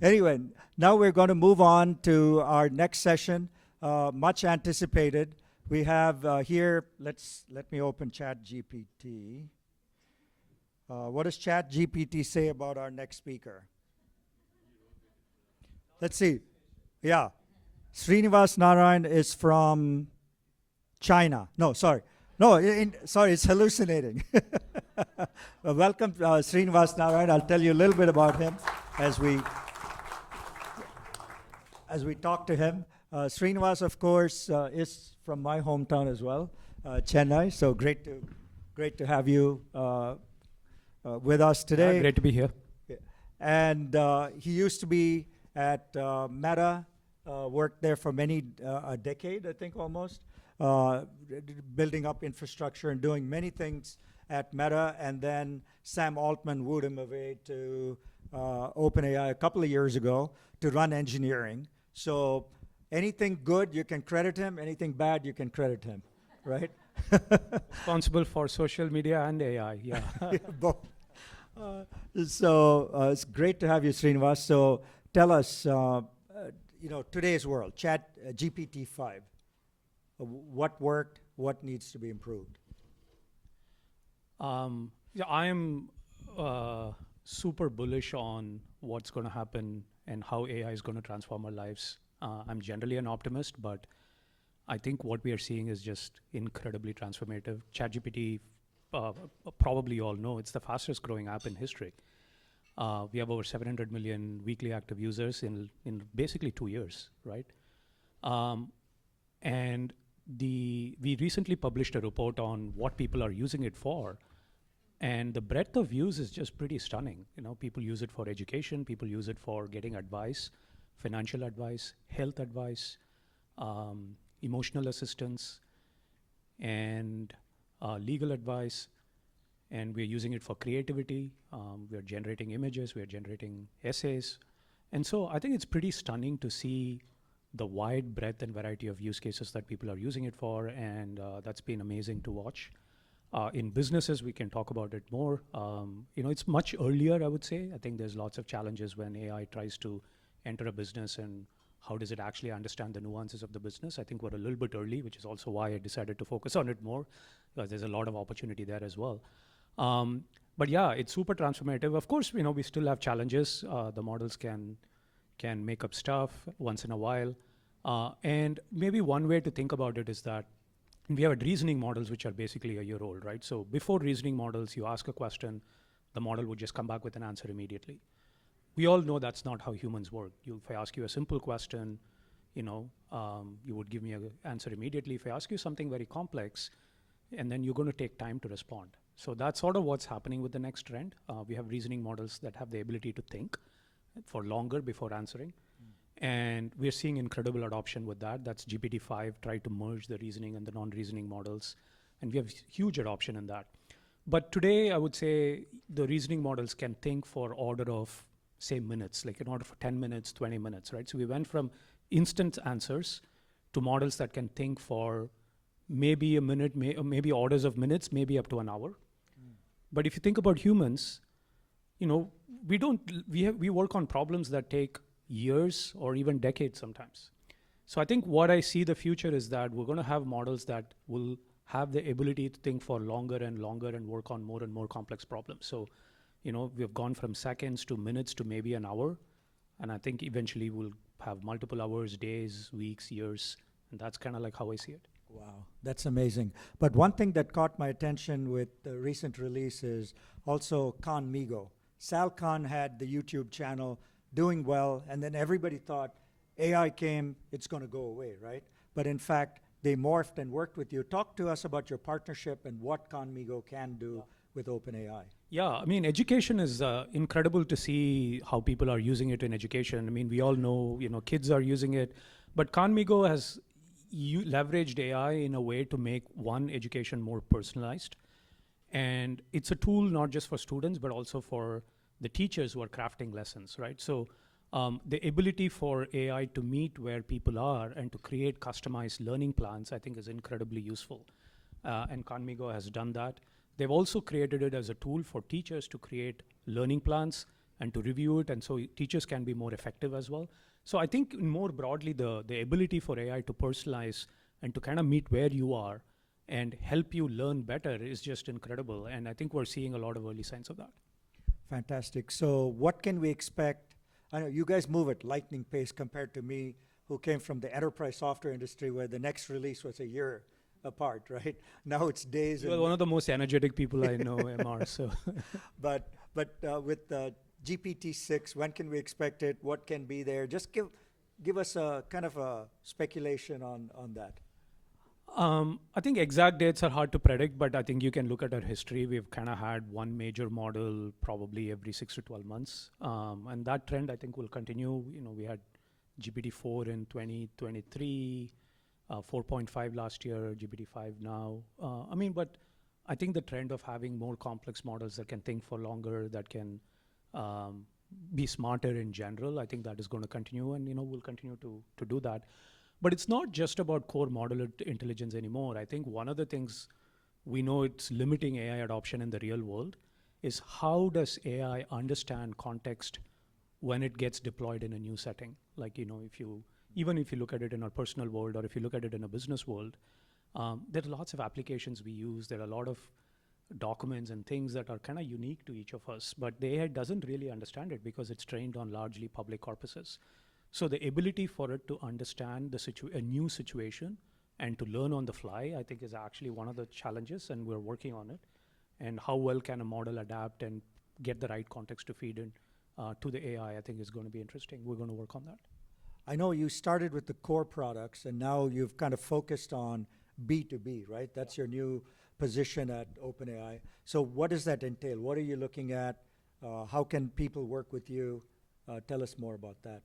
Anyway, now we're going to move on to our next session, much anticipated. We have here, let me open ChatGPT. What does ChatGPT say about our next speaker? Let's see. Yeah. Srinivas Narayanan is from China. No, sorry. No, sorry, it's hallucinating. Welcome, Srinivas Narayanan. I'll tell you a little bit about him as we talk to him. Srinivas, of course, is from my hometown as well, Chennai. So great to have you with us today. Great to be here. Yeah. And he used to be at Meta, worked there for a decade, I think, almost, building up infrastructure and doing many things at Meta. And then Sam Altman wooed him away to OpenAI a couple of years ago to run engineering. So anything good, you can credit him. Anything bad, you can credit him, right? Responsible for social media and AI, yeah. Both. So it's great to have you, Srinivas. So tell us, today's world, GPT-5, what worked, what needs to be improved? I am super bullish on what's going to happen and how AI is going to transform our lives. I'm generally an optimist, but I think what we are seeing is just incredibly transformative. ChatGPT, probably you all know, it's the fastest growing app in history. We have over 700 million weekly active users in basically 2 years, right? And we recently published a report on what people are using it for. And the breadth of use is just pretty stunning. People use it for education, people use it for getting advice, financial advice, health advice, emotional assistance, and legal advice. And we're using it for creativity. We're generating images, we're generating essays. And so I think it's pretty stunning to see the wide breadth and variety of use cases that people are using it for, and that's been amazing to watch. In businesses, we can talk about it more. It's much earlier, I would say. I think there's lots of challenges when AI tries to enter a business, and how does it actually understand the nuances of the business. I think we're a little bit early, which is also why I decided to focus on it more, because there's a lot of opportunity there as well. But yeah, it's super transformative. Of course, we still have challenges. The models can make up stuff once in a while. And maybe one way to think about it is that we have reasoning models which are basically a year old, right? So before reasoning models, you ask a question, the model would just come back with an answer immediately. We all know that's not how humans work. If I ask you a simple question, you would give me an answer immediately. If I ask you something very complex, and then you're going to take time to respond. So that's sort of what's happening with the next trend. We have reasoning models that have the ability to think for longer before answering. And we're seeing incredible adoption with that. That's GPT-5 tried to merge the reasoning and the non-reasoning models. And we have huge adoption in that. But today, I would say the reasoning models can think for order of, say, minutes, like in order for 10 minutes, 20 minutes, right? So we went from instant answers to models that can think for maybe a minute, maybe orders of minutes, maybe up to an hour. But if you think about humans, we work on problems that take years or even decades sometimes. So I think what I see the future is that we're going to have models that will have the ability to think for longer and longer and work on more and more complex problems. So, we've gone from seconds to minutes to maybe an hour. And I think eventually we'll have multiple hours, days, weeks, years. And that's kind of like how I see it. Wow, that's amazing. But one thing that caught my attention with the recent release is also Conmigo. Sal Khan had the YouTube channel doing well, and then everybody thought AI came, it's going to go away, right? But in fact, they morphed and worked with you. Talk to us about your partnership and what Conmigo can do with OpenAI. Yeah, I mean, education is incredible to see how people are using it in education. I mean, we all know, kids are using it, but Conmigo has leveraged AI in a way to make education more personalized. And it's a tool not just for students, but also for the teachers who are crafting lessons, right? So the ability for AI to meet where people are and to create customized learning plans, I think is incredibly useful. And Conmigo has done that. They've also created it as a tool for teachers to create learning plans and to review it, and so teachers can be more effective as well. So I think more broadly, the ability for AI to personalize and to kind of meet where you are and help you learn better is just incredible. And I think we're seeing a lot of early signs of that. Fantastic. So what can we expect? I know you guys move at lightning pace compared to me, who came from the enterprise software industry where the next release was a year apart, right? Now it's days. You're one of the most energetic people I know, MR. So, but with GPT-6, when can we expect it? What can be there? Just give us a kind of a speculation on that. I think exact dates are hard to predict, but I think you can look at our history. We've kind of had one major model probably every 6 to 12 months. And that trend, I think, will continue. You know, we had GPT-4 in 2023, 4.5 last year, GPT-5 now. But I think the trend of having more complex models that can think for longer, that can be smarter in general, I think that is going to continue, and we'll continue to do that. But it's not just about core model intelligence anymore. I think one of the things we know it's limiting AI adoption in the real world is how does AI understand context when it gets deployed in a new setting? Like, if you look at it in our personal world, or if you look at it in a business world, there are lots of applications we use. There are a lot of documents and things that are kind of unique to each of us, but the AI doesn't really understand it because it's trained on largely public corpuses. So the ability for it to understand a new situation and to learn on the fly, I think, is actually one of the challenges, and we're working on it. And how well can a model adapt and get the right context to feed in to the AI, I think, is going to be interesting. We're going to work on that. I know you started with the core products, and now you've kind of focused on B2B, right? That's your new position at OpenAI. So what does that entail? What are you looking at? How can people work with you? Tell us more about that.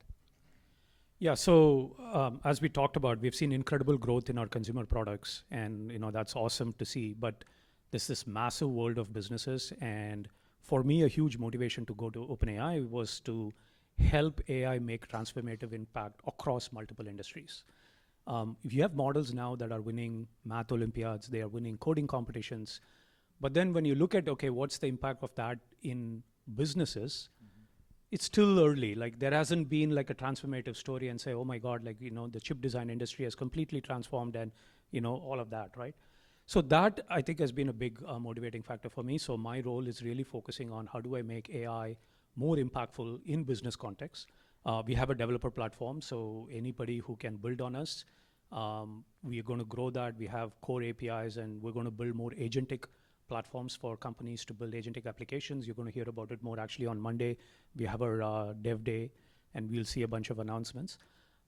Yeah, so as we talked about, we've seen incredible growth in our consumer products, and that's awesome to see. But there's this massive world of businesses, and for me, a huge motivation to go to OpenAI was to help AI make transformative impact across multiple industries. If you have models now that are winning math Olympiads, they are winning coding competitions, but then when you look at, okay, what's the impact of that in businesses? It's still early. Like, there hasn't been like a transformative story and say, oh my God, like, the chip design industry has completely transformed, and, all of that, right? So that, I think, has been a big motivating factor for me. So my role is really focusing on how do I make AI more impactful in business context. We have a developer platform, so anybody who can build on us, we are going to grow that. We have core APIs, and we're going to build more agentic platforms for companies to build agentic applications. You're going to hear about it more actually on Monday. We have our dev day, and we'll see a bunch of announcements.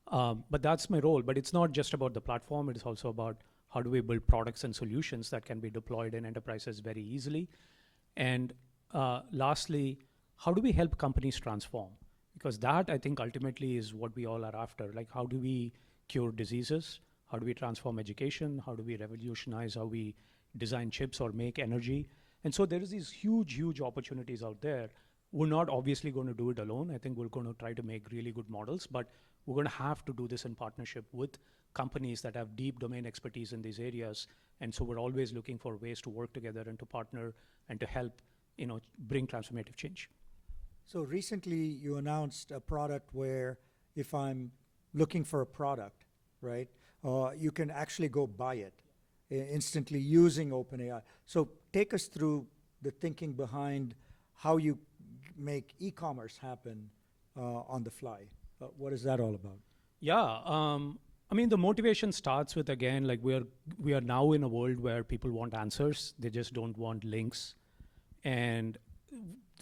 But that's my role. But it's not just about the platform. It's also about how do we build products and solutions that can be deployed in enterprises very easily. And lastly, how do we help companies transform? Because that, I think, ultimately is what we all are after. Like, how do we cure diseases? How do we transform education? How do we revolutionize how we design chips or make energy? And so there is these huge, huge opportunities out there. We're not obviously going to do it alone. I think we're going to try to make really good models, but we're going to have to do this in partnership with companies that have deep domain expertise in these areas. And so we're always looking for ways to work together and to partner and to help, bring transformative change. So recently you announced a product where if I'm looking for a product, right, you can actually go buy it instantly using OpenAI. So take us through the thinking behind how you make e-commerce happen on the fly. What is that all about? Yeah, the motivation starts with, again, like we are now in a world where people want answers. They just don't want links. And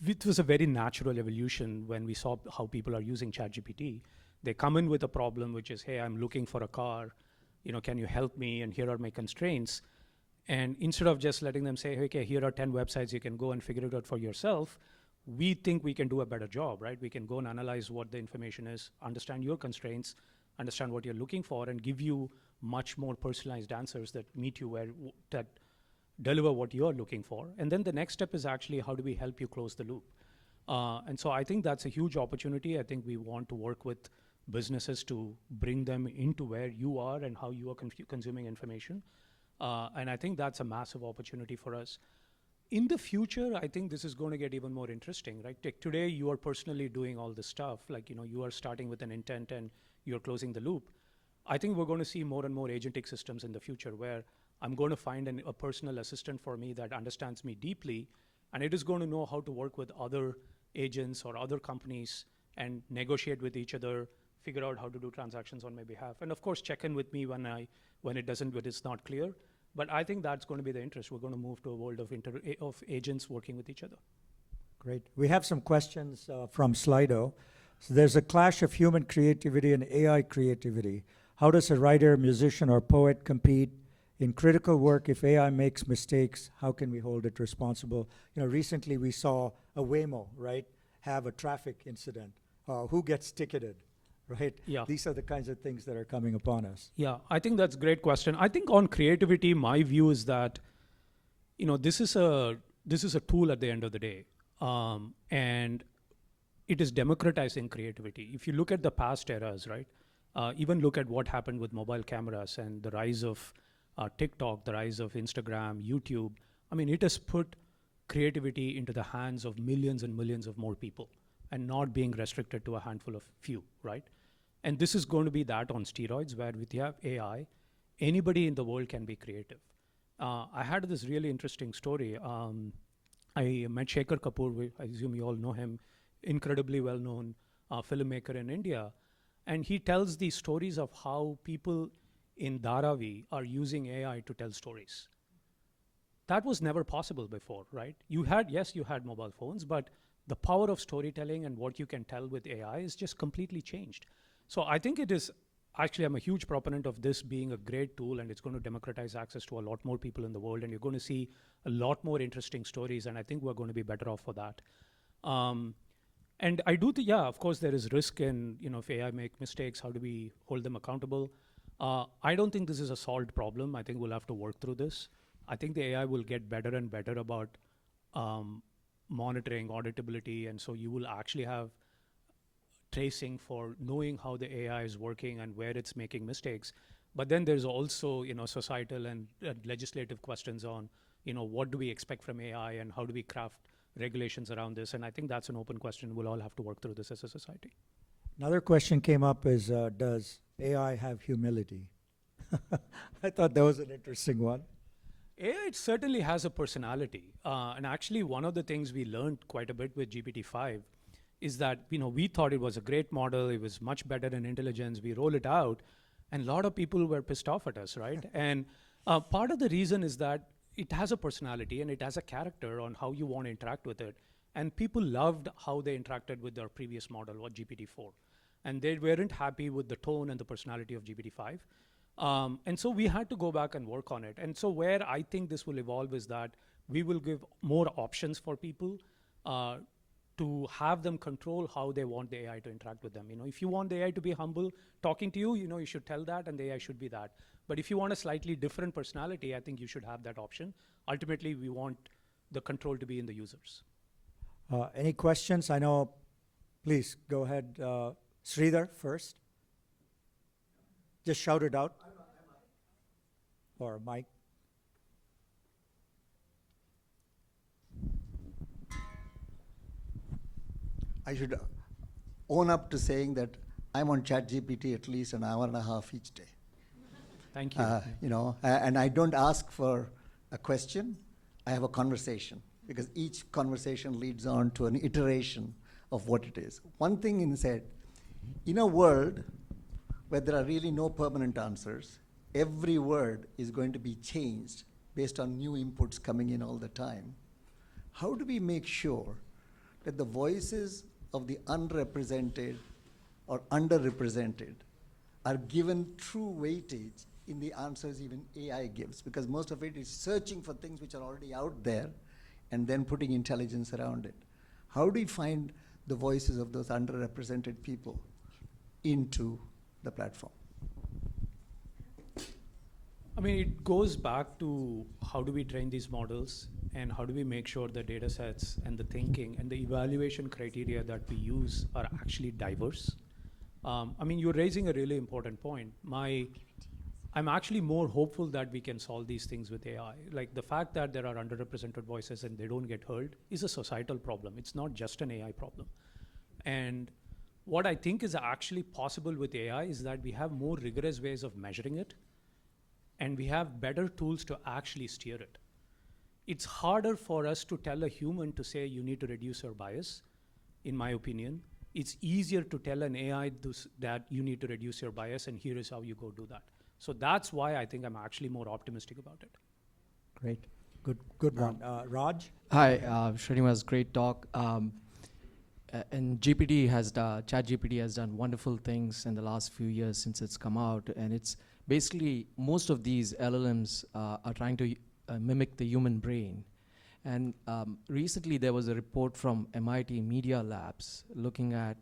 it was a very natural evolution when we saw how people are using ChatGPT. They come in with a problem, which is, hey, I'm looking for a car. Can you help me? And here are my constraints. And instead of just letting them say, okay, here are 10 websites, you can go and figure it out for yourself, we think we can do a better job, right? We can go and analyze what the information is, understand your constraints, understand what you're looking for, and give you much more personalized answers that meet you that deliver what you're looking for. And then the next step is actually, how do we help you close the loop? And so I think that's a huge opportunity. I think we want to work with businesses to bring them into where you are and how you are consuming information. And I think that's a massive opportunity for us. In the future, I think this is going to get even more interesting, right? Today, you are personally doing all this stuff. Like, you are starting with an intent and you're closing the loop. I think we're going to see more and more agentic systems in the future where I'm going to find a personal assistant for me that understands me deeply, and it is going to know how to work with other agents or other companies and negotiate with each other, figure out how to do transactions on my behalf, and of course check in with me when it's not clear. But I think that's going to be the interest. We're going to move to a world of agents working with each other. Great. We have some questions from Slido. So there's a clash of human creativity and AI creativity. How does a writer, musician, or poet compete in critical work if AI makes mistakes? How can we hold it responsible? Recently we saw a Waymo, right, have a traffic incident. Who gets ticketed, right? Yeah. These are the kinds of things that are coming upon us. Yeah, I think that's a great question. I think on creativity, my view is that, this is a tool at the end of the day, and it is democratizing creativity. If you look at the past eras, right, even look at what happened with mobile cameras and the rise of TikTok, the rise of Instagram, YouTube. I mean, it has put creativity into the hands of millions and millions of more people and not being restricted to a handful of few, right? And this is going to be that on steroids, where with you have AI, anybody in the world can be creative. I had this really interesting story. I met Shekhar Kapoor, I assume you all know him, incredibly well-known filmmaker in India. And he tells these stories of how people in Dharavi are using AI to tell stories. That was never possible before, right? You had mobile phones, but the power of storytelling and what you can tell with AI is just completely changed. So I think it is, actually I'm a huge proponent of this being a great tool, and it's going to democratize access to a lot more people in the world, and you're going to see a lot more interesting stories, and I think we're going to be better off for that. And I do think, of course there is risk in, if AI make mistakes, how do we hold them accountable? I don't think this is a solved problem. I think we'll have to work through this. I think the AI will get better and better about monitoring auditability, and so you will actually have tracing for knowing how the AI is working and where it's making mistakes. But then there's also, societal and legislative questions on, what do we expect from AI and how do we craft regulations around this? And I think that's an open question. We'll all have to work through this as a society. Another question came up is, does AI have humility? I thought that was an interesting one. AI certainly has a personality. And actually, one of the things we learned quite a bit with GPT-5 is that, we thought it was a great model. It was much better in intelligence. We roll it out, and a lot of people were pissed off at us, right? And part of the reason is that it has a personality and it has a character on how you want to interact with it. And people loved how they interacted with their previous model, or GPT-4. And they weren't happy with the tone and the personality of GPT-5. And so we had to go back and work on it. And so where I think this will evolve is that we will give more options for people to have them control how they want the AI to interact with them. If you want the AI to be humble, talking to you, you should tell that, and the AI should be that. But if you want a slightly different personality, I think you should have that option. Ultimately, we want the control to be in the users. Any questions? I know, please go ahead. Sridhar first. Just shout it out. Or Mike. I should own up to saying that I'm on ChatGPT at least an hour and a half each day. Thank you. And I don't ask for a question. I have a conversation, because each conversation leads on to an iteration of what it is. One thing he said, in a world where there are really no permanent answers, every word is going to be changed based on new inputs coming in all the time. How do we make sure that the voices of the unrepresented or underrepresented are given true weightage in the answers even AI gives? Because most of it is searching for things which are already out there and then putting intelligence around it. How do we find the voices of those underrepresented people into the platform? I mean, it goes back to how do we train these models, and how do we make sure the data sets and the thinking and the evaluation criteria that we use are actually diverse. I mean, you're raising a really important point. I'm actually more hopeful that we can solve these things with AI. Like the fact that there are underrepresented voices and they don't get heard is a societal problem. It's not just an AI problem. And what I think is actually possible with AI is that we have more rigorous ways of measuring it, and we have better tools to actually steer it. It's harder for us to tell a human to say you need to reduce your bias, in my opinion. It's easier to tell an AI that you need to reduce your bias and here is how you go do that. So that's why I think I'm actually more optimistic about it. Great. Good one. Raj? Hi, Srinivas, great talk. And ChatGPT has done wonderful things in the last few years since it's come out. And it's basically, most of these LLMs are trying to mimic the human brain. And recently there was a report from MIT Media Labs looking at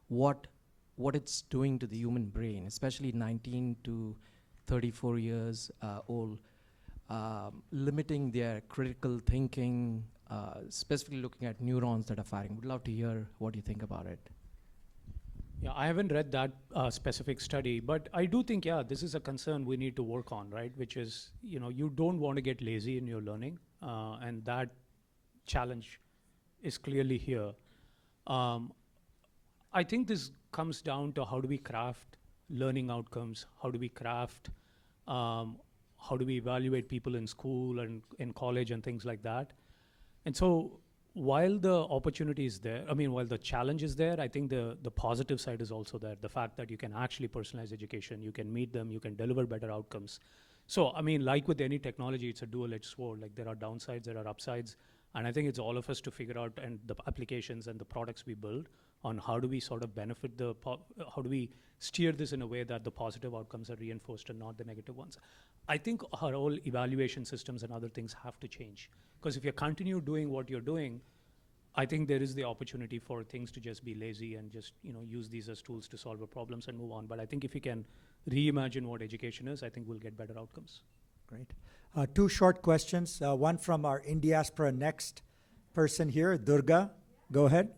what it's doing to the human brain, especially 19 to 34 years old, limiting their critical thinking, specifically looking at neurons that are firing. Would love to hear what you think about it. Yeah, I haven't read that specific study, but I do think, yeah, this is a concern we need to work on, right? Which is, you don't want to get lazy in your learning, and that challenge is clearly here. I think this comes down to how do we craft learning outcomes, how do we craft, how do we evaluate people in school and in college and things like that. And so while the opportunity is there, while the challenge is there, I think the positive side is also there. The fact that you can actually personalize education, you can meet them, you can deliver better outcomes. So, like with any technology, it's a dual-edged sword. Like there are downsides, there are upsides. And I think it's all of us to figure out and the applications and the products we build on how do we sort of benefit how do we steer this in a way that the positive outcomes are reinforced and not the negative ones. I think our whole evaluation systems and other things have to change. Because if you continue doing what you're doing, I think there is the opportunity for things to just be lazy and just use these as tools to solve our problems and move on. But I think if we can reimagine what education is, I think we'll get better outcomes. Great. Two short questions. One from our Indiaspora Next person here, Durga. Go ahead.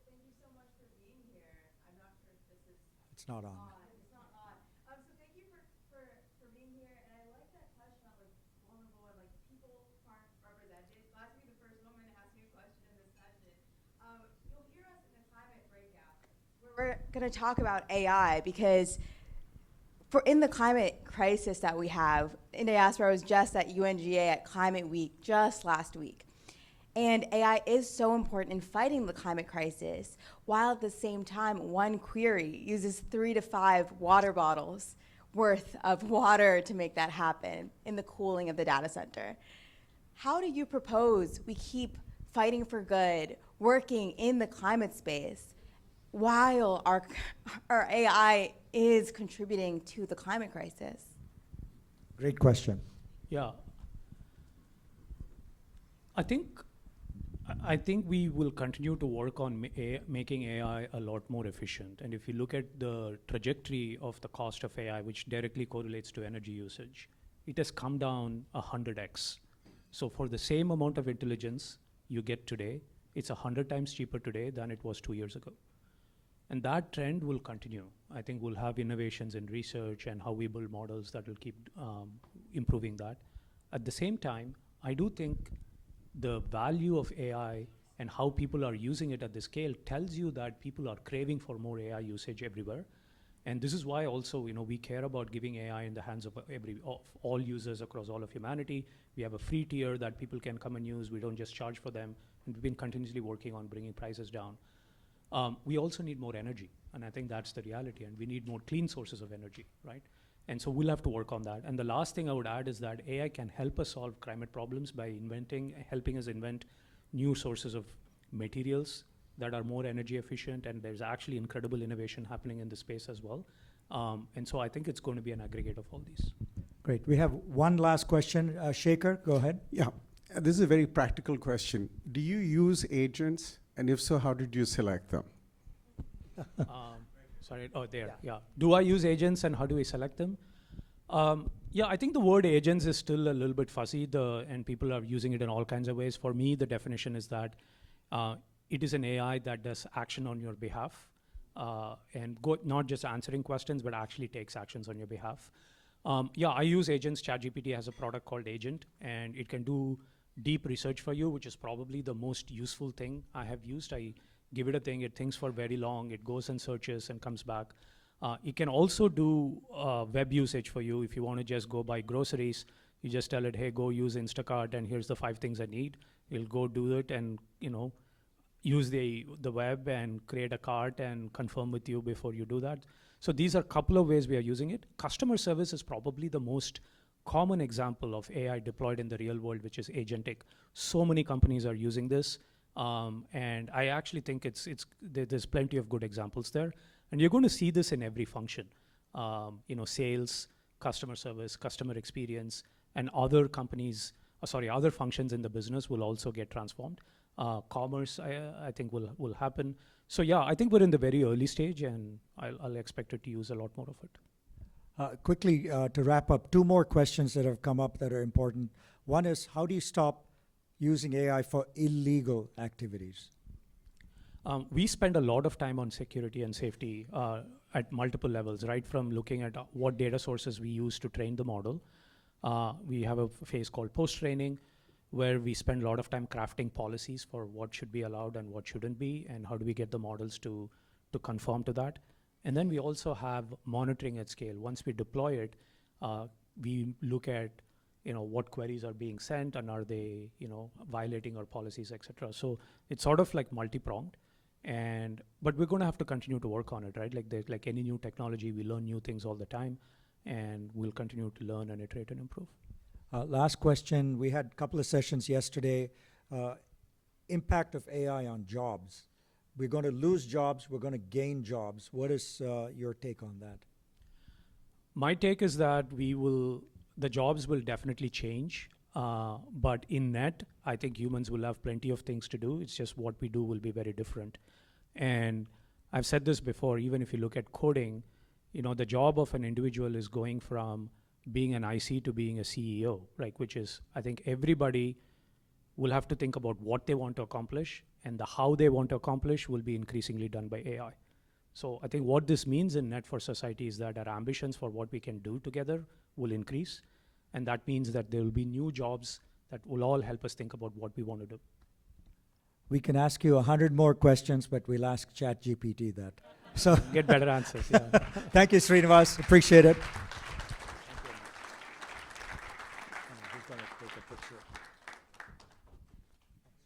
Thank you so much for being here. I'm not sure if this is It's not on. It's not on. So thank you for being here. And I like that question on vulnerable and people aren't represented. Glad to be the first woman to ask you a question in this session. You'll hear us in the climate breakout, where we're going to talk about AI because in the climate crisis that we have, Indiaspora was just at UNGA at Climate Week just last week. And AI is so important in fighting the climate crisis, while at the same time, one query uses 3 to 5 water bottles worth of water to make that happen in the cooling of the data center. How do you propose we keep fighting for good, working in the climate space, while our AI is contributing to the climate crisis? Great question. Yeah. I think we will continue to work on making AI a lot more efficient. And if you look at the trajectory of the cost of AI, which directly correlates to energy usage, it has come down 100x. So for the same amount of intelligence you get today, it's 100 times cheaper today than it was 2 years ago. And that trend will continue. I think we'll have innovations in research and how we build models that will keep improving that. At the same time, I do think the value of AI and how people are using it at the scale tells you that people are craving for more AI usage everywhere. And this is why also, we care about giving AI in the hands of all users across all of humanity. We have a free tier that people can come and use. We don't just charge for them. And we've been continuously working on bringing prices down. We also need more energy, and I think that's the reality, and we need more clean sources of energy, right? And so we'll have to work on that. And the last thing I would add is that AI can help us solve climate problems by helping us invent new sources of materials that are more energy efficient, and there's actually incredible innovation happening in the space as well. And so I think it's going to be an aggregate of all these. Great. We have one last question. Shaker, go ahead. Yeah, this is a very practical question. Do you use agents? And if so, how did you select them? Yeah. Do I use agents and how do we select them? Yeah, I think the word agents is still a little bit fuzzy, and people are using it in all kinds of ways. For me, the definition is that it is an AI that does action on your behalf, and not just answering questions, but actually takes actions on your behalf. Yeah, I use agents. ChatGPT has a product called Agent, and it can do deep research for you, which is probably the most useful thing I have used. I give it a thing, it thinks for very long, it goes and searches and comes back. It can also do web usage for you. If you want to just go buy groceries, you just tell it, hey, go use Instacart, and here's the 5 things I need. It'll go do it and, use the web and create a cart and confirm with you before you do that. So these are a couple of ways we are using it. Customer service is probably the most common example of AI deployed in the real world, which is agentic. So many companies are using this, and I actually think there's plenty of good examples there. And you're going to see this in every function, sales, customer service, customer experience, and other other functions in the business will also get transformed. Commerce, I think, will happen. So yeah, I think we're in the very early stage, and I'll expect it to use a lot more of it. Quickly, to wrap up, 2 more questions that have come up that are important. One is, how do you stop using AI for illegal activities? We spend a lot of time on security and safety at multiple levels, right from looking at what data sources we use to train the model. We have a phase called post-training, where we spend a lot of time crafting policies for what should be allowed and what shouldn't be, and how do we get the models to conform to that. And then we also have monitoring at scale. Once we deploy it, we look at what queries are being sent, and are they violating our policies, etc. So it's sort of like multi-pronged, but we're going to have to continue to work on it, right? Like any new technology, we learn new things all the time, and we'll continue to learn and iterate and improve. Last question. We had a couple of sessions yesterday. Impact of AI on jobs. We're going to lose jobs. We're going to gain jobs. What is your take on that? My take is that the jobs will definitely change. But in net, I think humans will have plenty of things to do. It's just what we do will be very different. And I've said this before, even if you look at coding, the job of an individual is going from being an IC to being a CEO, right? Which is, I think everybody will have to think about what they want to accomplish, and the how they want to accomplish will be increasingly done by AI. So I think what this means in net for society is that our ambitions for what we can do together will increase. And that means that there will be new jobs that will all help us think about what we want to do. We can ask you 100 more questions, but we'll ask ChatGPT that. So Get better answers, yeah. thank you, Srinivas. Appreciate it.